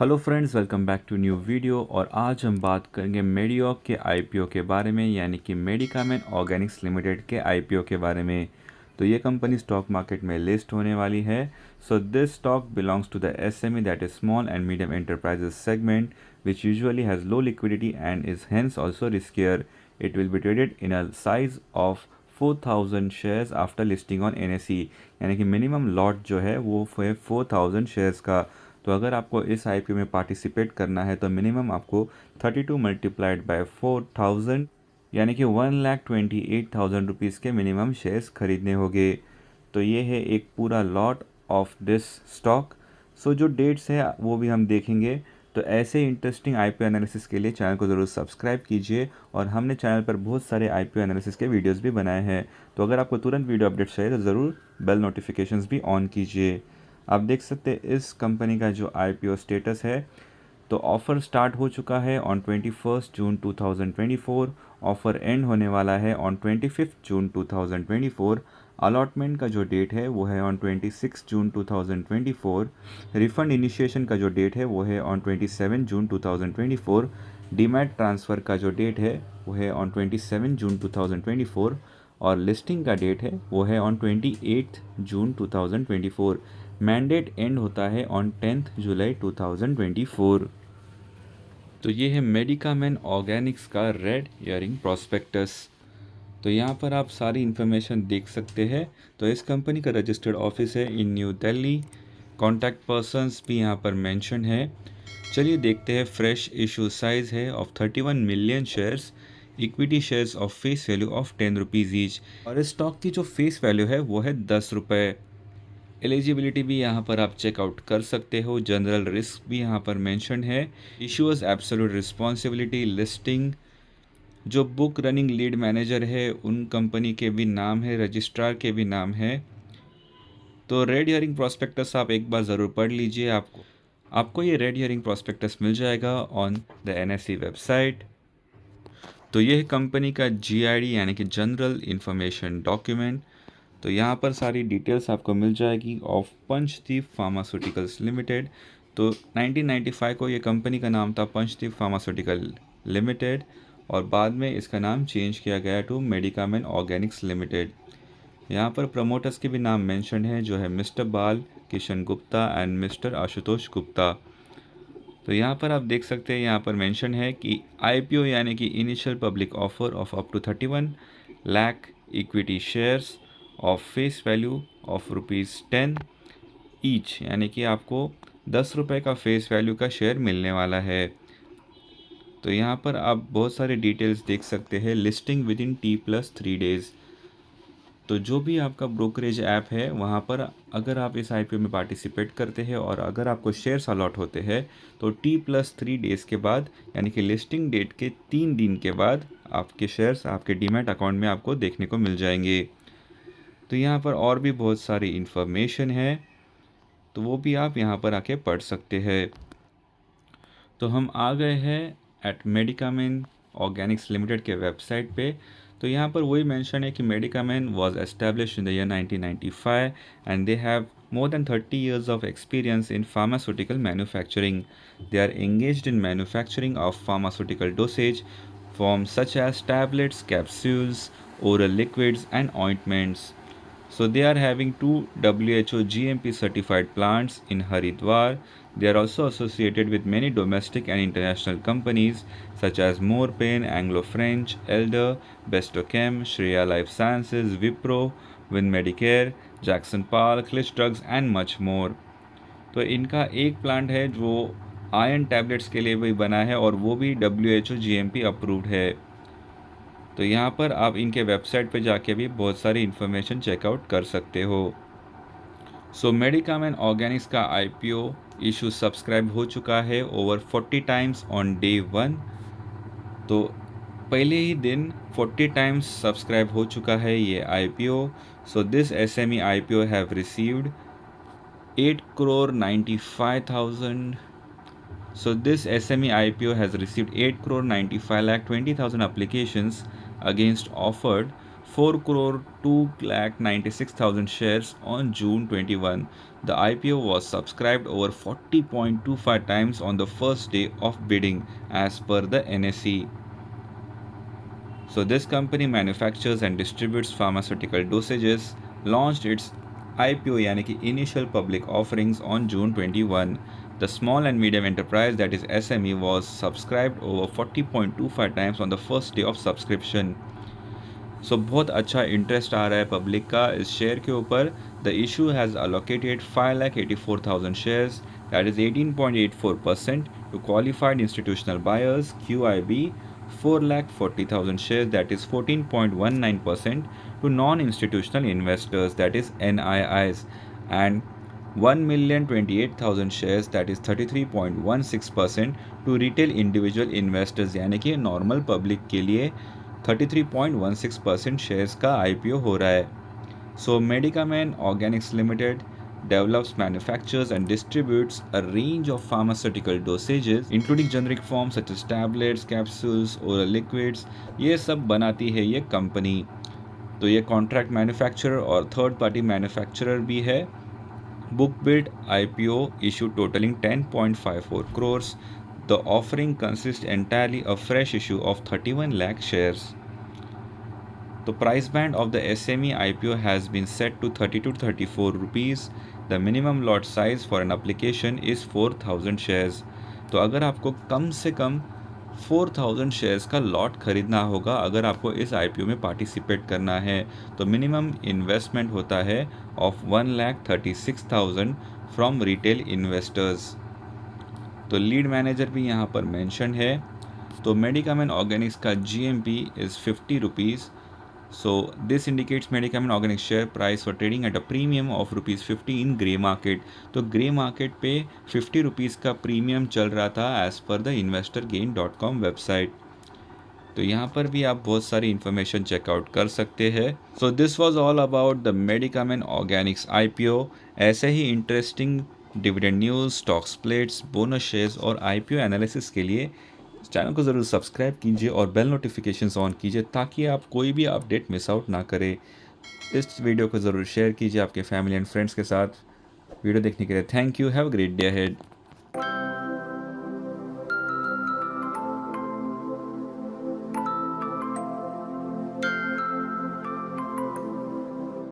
Hello friends, welcome back to new video. और आज हम बात करेंगे मेडियोक के आईपीओ के बारे में, यानी कि मेडिकामेन ऑर्गेनिक्स लिमिटेड के आईपीओ के बारे में। तो ये कंपनी स्टॉक मार्केट में लिस्ट होने वाली है। So this stock belongs to the SME, that is small and medium enterprises segment, which usually has low liquidity and is hence also riskier. It will be traded in a size of 4000 shares after listing on NSE, यानी कि minimum lot जो है वो 4000 shares का। तो अगर आपको इस आईपीओ में पार्टिसिपेट करना है तो मिनिमम आपको 32 मल्टीप्लाइड बाय 4000, यानी कि 1,28,000 रुपीज़ के मिनिमम शेयर्स खरीदने होंगे। तो ये है एक पूरा लॉट ऑफ दिस स्टॉक। सो जो डेट्स है वो भी हम देखेंगे। तो ऐसे इंटरेस्टिंग आईपीओ एनालिसिस के लिए चैनल को ज़रूर सब्सक्राइब कीजिए, और हमने चैनल पर बहुत सारे आईपीओ एनालिसिस के वीडियोस भी बनाए हैं। तो अगर आपको तुरंत वीडियो अपडेट चाहिए तो ज़रूर बेल नोटिफिकेशंस भी ऑन कीजिए। आप देख सकते हैं इस कंपनी का जो आईपीओ स्टेटस है। तो ऑफ़र स्टार्ट हो चुका है ऑन 21 जून 2024। ऑफ़र एंड होने वाला है ऑन 25 जून 2024। अलॉटमेंट का जो डेट है वो है ऑन 26 जून 2024। रिफ़ंड इनिशिएशन का जो डेट है वो है ऑन 27 जून 2024। डीमैट ट्रांसफ़र का जो डेट है वो है ऑन 27 जून 2024। और लिस्टिंग का डेट है वो है ऑन 28 जून 2024। मैंडेट एंड होता है ऑन 10 जुलाई 2024। तो ये है मेडिकामेन ऑर्गेनिक्स का रेड ईयरिंग प्रॉस्पेक्टस। तो यहाँ पर आप सारी इन्फॉर्मेशन देख सकते हैं। तो इस कंपनी का रजिस्टर्ड ऑफिस है इन न्यू दिल्ली। कॉन्टैक्ट पर्सन्स भी यहाँ पर मेंशन है। चलिए देखते हैं। फ्रेश इशू साइज़ है of 31 million shares. Equity shares of face value of 10 rupees each. और इस स्टॉक की जो फेस वैल्यू है वो है 10 रुपये। एलिजिबिलिटी भी यहाँ पर आप चेकआउट कर सकते हो। जनरल रिस्क भी यहाँ पर मेंशन है। इशूअर्स एब्सोल्यूट रिस्पॉन्सिबिलिटी, लिस्टिंग, जो बुक रनिंग लीड मैनेजर है उन कंपनी के भी नाम है, रजिस्ट्रार के भी नाम है। तो रेड हियरिंग प्रॉस्पेक्टस आप एक बार ज़रूर पढ़ लीजिए। आपको ये रेड हियरिंग प्रॉस्पेक्टस मिल जाएगा ऑन द एनएसई वेबसाइट। तो ये है कंपनी का जीआईडी, यानी कि जनरल इंफॉर्मेशन डॉक्यूमेंट। तो यहाँ पर सारी डिटेल्स आपको मिल जाएगी ऑफ पंचदीप फार्मास्यूटिकल्स लिमिटेड। तो 1995 को ये कंपनी का नाम था पंचदीप फार्मास्यूटिकल लिमिटेड, और बाद में इसका नाम चेंज किया गया टू मेडिकामेन ऑर्गेनिक्स लिमिटेड। यहाँ पर प्रमोटर्स के भी नाम मेंशन है, जो है मिस्टर बाल किशन गुप्ता एंड मिस्टर आशुतोष गुप्ता। तो यहाँ पर आप देख सकते हैं, यहाँ पर मेंशन है कि आईपीओ यानी कि initial public offer of up to 31 lakh equity shares of face value of ₹10 each, यानी कि आपको 10 रुपये का फेस वैल्यू का शेयर मिलने वाला है। तो यहाँ पर आप बहुत सारे डिटेल्स देख सकते हैं। Listing with in T+3 days. तो जो भी आपका ब्रोकरेज ऐप है वहाँ पर अगर आप इस आईपीओ में पार्टिसिपेट करते हैं और अगर आपको शेयर्स अलॉट होते हैं तो T+3 डेज़ के बाद, यानी कि लिस्टिंग डेट के 3 दिन के बाद, आपके शेयर्स आपके डीमैट अकाउंट में आपको देखने को मिल जाएंगे। तो यहाँ पर और भी बहुत सारी इन्फॉर्मेशन है, तो वो भी आप यहाँ पर आके पढ़ सकते हैं। तो हम आ गए हैं एट मेडिकामेन ऑर्गेनिक्स लिमिटेड के वेबसाइट पे। तो यहाँ पर वही मेंशन है कि Medicamen was established in the year 1995 and they have more than 30 years of experience in pharmaceutical manufacturing. They are engaged in manufacturing of pharmaceutical dosage forms such as tablets, capsules, oral liquids, and ointments. So they are having 2 WHO GMP certified plants in Haridwar. They are also associated with many domestic and international companies such as Morpain, Anglo-French, Elder, Bestochem, Shreya Life Sciences, Wipro, WinMedicare, Jackson Park, Clish Drugs and much more. तो इनका एक plant है जो iron tablets के लिए भी बना है और वो भी WHO GMP अप्रूव्ड है। तो यहाँ पर आप इनके वेबसाइट पे जाके भी बहुत सारी इन्फॉर्मेशन चेकआउट कर सकते हो। सो मेडिकामेन ऑर्गेनिक्स का आईपीओ इशू सब्सक्राइब हो चुका है ओवर 40 टाइम्स ऑन डे 1। तो पहले ही दिन 40 टाइम्स सब्सक्राइब हो चुका है ये IPO. So this SME IPO have received 8,95,000. So this SME IPO has received 8,95,20,000 applications against offered 4,296,000 shares on June 21. The IPO was subscribed over 40.25 times on the first day of bidding as per the NSE. So this company manufactures and distributes pharmaceutical dosages, launched its IPO यानी कि initial public offerings on June 21. The small and medium enterprise, that is SME, was subscribed over 40.25 times on the first day of subscription. So बहुत अच्छा interest आ रहा है public का इस share के ऊपर. The issue has allocated 5,84,000 shares, that is 18.84% to qualified institutional buyers. QIB 4,40,000 shares, that is 14.19% to non-institutional investors, that is NIIs, and 1,028,000 shares, that is 33.16% to retail individual investors यानी कि normal public के लिए 33.16% shares का IPO हो रहा है. So Medicamen Organics Limited develops, manufactures and distributes a range of pharmaceutical dosages including generic forms such as tablets, capsules, oral liquids. ये सब बनाती है ये कंपनी. तो ये कॉन्ट्रैक्ट मैन्युफैक्चरर और थर्ड पार्टी मैन्युफैक्चरर भी है. Book build IPO issue totaling 10.54 crores. The offering consists entirely of fresh issue of 31 lakh shares. The price band of the SME IPO has been set to 30 to 34 rupees. The minimum lot size for an application is 4,000 shares. तो अगर आपको कम से कम 4,000 shares का lot खरीदना होगा अगर आपको इस IPO में पार्टिसिपेट करना है, तो मिनिमम इन्वेस्टमेंट होता है ऑफ 1,36,000 फ्रॉम रिटेल इन्वेस्टर्स. तो लीड मैनेजर भी यहाँ पर मेंशन है. तो मेडिकामेन ऑर्गेनिक्स का GMP is 50 rupees. So this indicates Medicamen Organic share price for trading at a premium of ₹50 in grey market. तो ग्रे मार्केट पे 50 रुपीज़ का प्रीमियम चल रहा था as per the investorgain.com website. तो यहाँ पर भी आप बहुत सारी इन्फॉर्मेशन चेकआउट कर सकते हैं. So this was all about the Medicamen Organics IPO. ऐसे ही interesting dividend news, stock splits, bonus shares और IPO एनालिसिस के लिए चैनल को ज़रूर सब्सक्राइब कीजिए और बेल नोटिफिकेशंस ऑन कीजिए ताकि आप कोई भी अपडेट मिस आउट ना करें. इस वीडियो को ज़रूर शेयर कीजिए आपके फैमिली एंड फ्रेंड्स के साथ. वीडियो देखने के लिए thank you. Have a great day ahead.